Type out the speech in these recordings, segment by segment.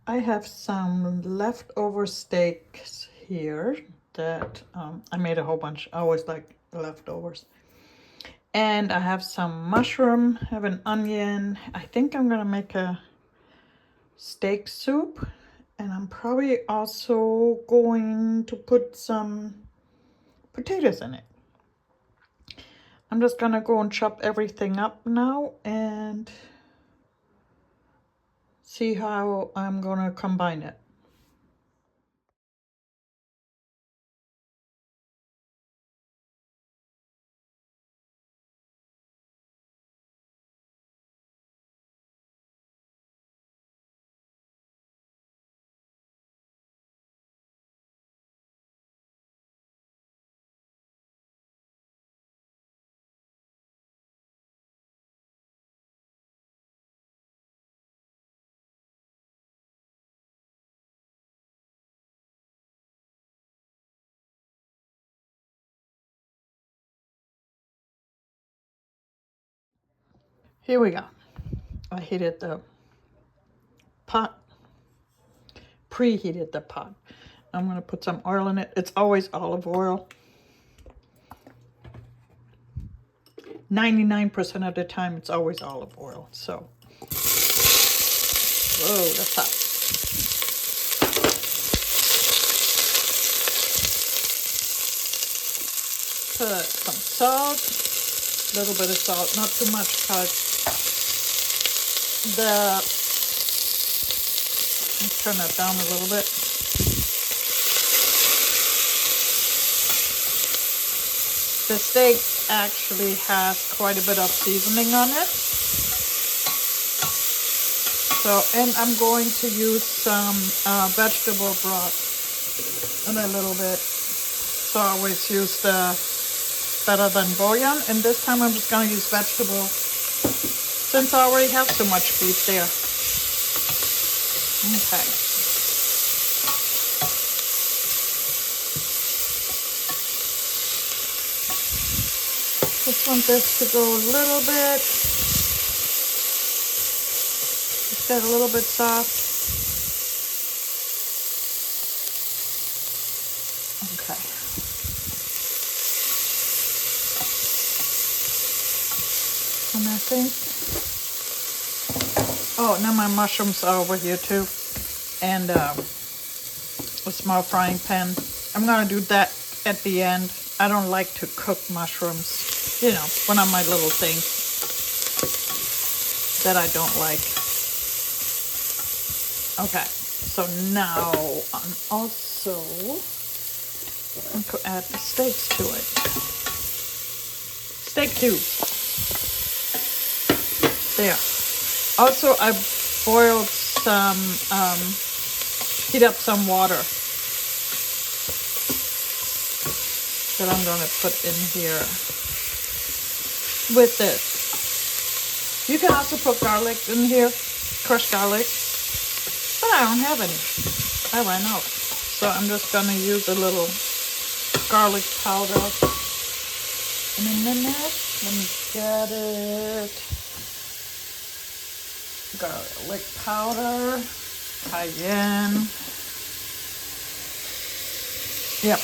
I have some leftover steaks here that I made a whole bunch. I always like leftovers. And I have some mushroom, I have an onion. I think I'm gonna make a steak soup. And I'm probably also going to put some potatoes in it. I'm just gonna go and chop everything up now and see how I'm gonna combine it. Here we go. I heated the pot, preheated the pot. I'm gonna put some oil in it. It's always olive oil. 99% of the time, it's always olive oil. So, whoa, that's hot. Put some salt, a little bit of salt, not too much, because let's turn that down a little bit. The steak actually has quite a bit of seasoning on it. So, and I'm going to use some vegetable broth and a little bit. So I always use the better than bouillon, and this time I'm just going to use vegetable since I already have so much beef there. Okay. Just want this to go a little bit, just get a little bit soft. Okay. And I think, oh, now my mushrooms are over here too. And a small frying pan. I'm gonna do that at the end. I don't like to cook mushrooms, you know, one of my little things that I don't like. Okay, so now I'm also going to add the steaks to it. Steak cubes. There. Also, I boiled some, heat up some water that I'm going to put in here with this. You can also put garlic in here, crushed garlic, but I don't have any. I ran out. So I'm just going to use a little garlic powder in a minute. Let me get it. Garlic powder, cayenne. Yep.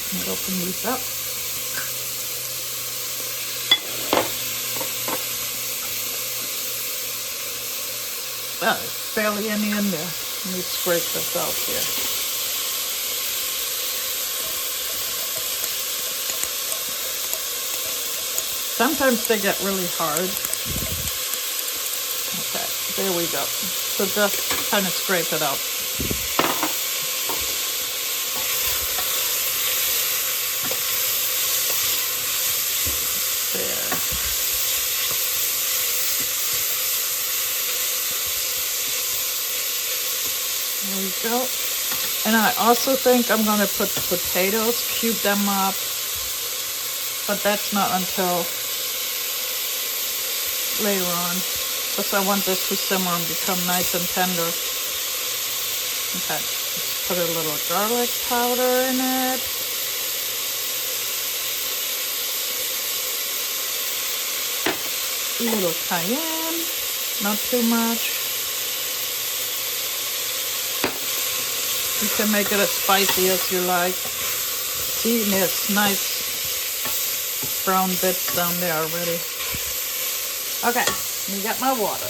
Let me open these up. Well, there's barely any in there. Let me scrape this out here. Sometimes they get really hard. Okay, there we go. So just kind of scrape it out. There. There we go. And I also think I'm going to put potatoes, cube them up, but that's not until later on, because I want this to simmer and become nice and tender. Okay, let's put a little garlic powder in it. A little cayenne, not too much. You can make it as spicy as you like. See, there's nice brown bits down there already. Okay, you got my water.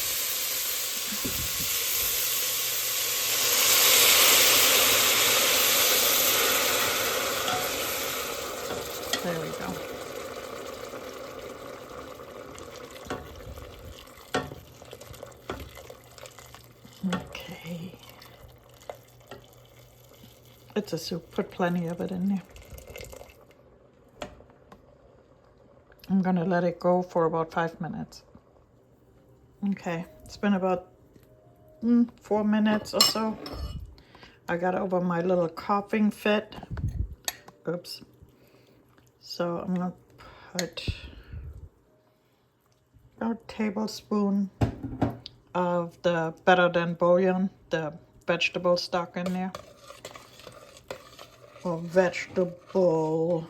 There we go. Okay. It's a soup. Put plenty of it in there. I'm gonna let it go for about 5 minutes. Okay, it's been about 4 minutes or so. I got over my little coughing fit. Oops. So I'm gonna put a tablespoon of the Better Than bouillon, the vegetable stock in there. Or vegetable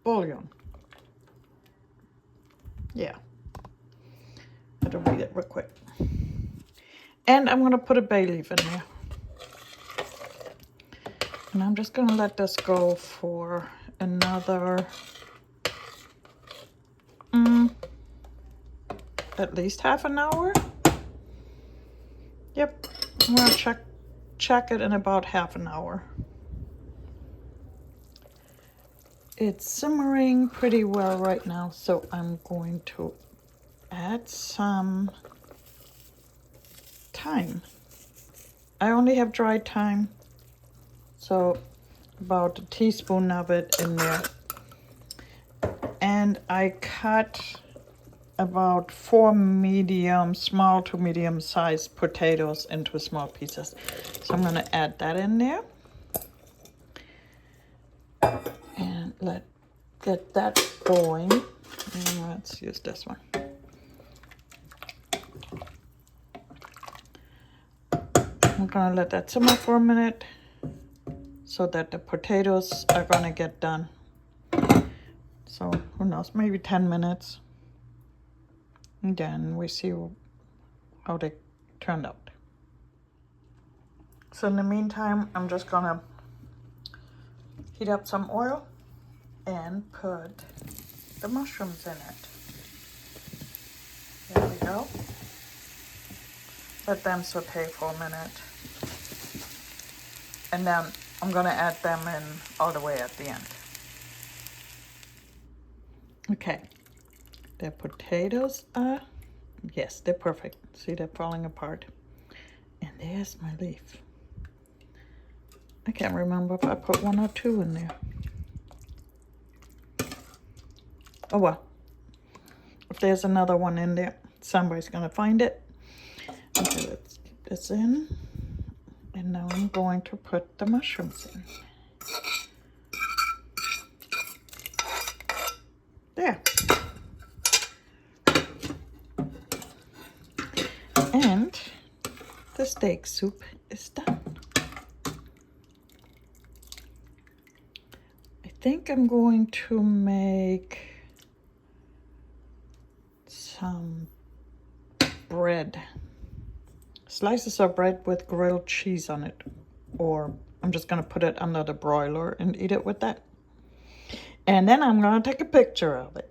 bouillon. Yeah. I had to read it real quick. And I'm gonna put a bay leaf in there. And I'm just gonna let this go for another at least half an hour. Yep, I'm gonna check it in about half an hour. It's simmering pretty well right now, so I'm going to add some thyme. I only have dried thyme, so about a teaspoon of it in there. And I cut about 4 small to medium sized potatoes into small pieces. So I'm gonna add that in there. And get that going. And let's use this one. I'm gonna let that simmer for a minute so that the potatoes are gonna get done. So who knows, maybe 10 minutes. And then we see how they turned out. So in the meantime, I'm just gonna heat up some oil and put the mushrooms in it. There we go. Let them saute for a minute. And then I'm gonna add them in all the way at the end. Okay, the potatoes are, yes, they're perfect. See, they're falling apart. And there's my leaf. I can't remember if I put 1 or 2 in there. Oh well, if there's another one in there, somebody's gonna find it. Okay, let's keep this in. And now I'm going to put the mushrooms in. There. And the steak soup is done. I think I'm going to make some bread. Slices of bread with grilled cheese on it. Or I'm just going to put it under the broiler and eat it with that. And then I'm going to take a picture of it.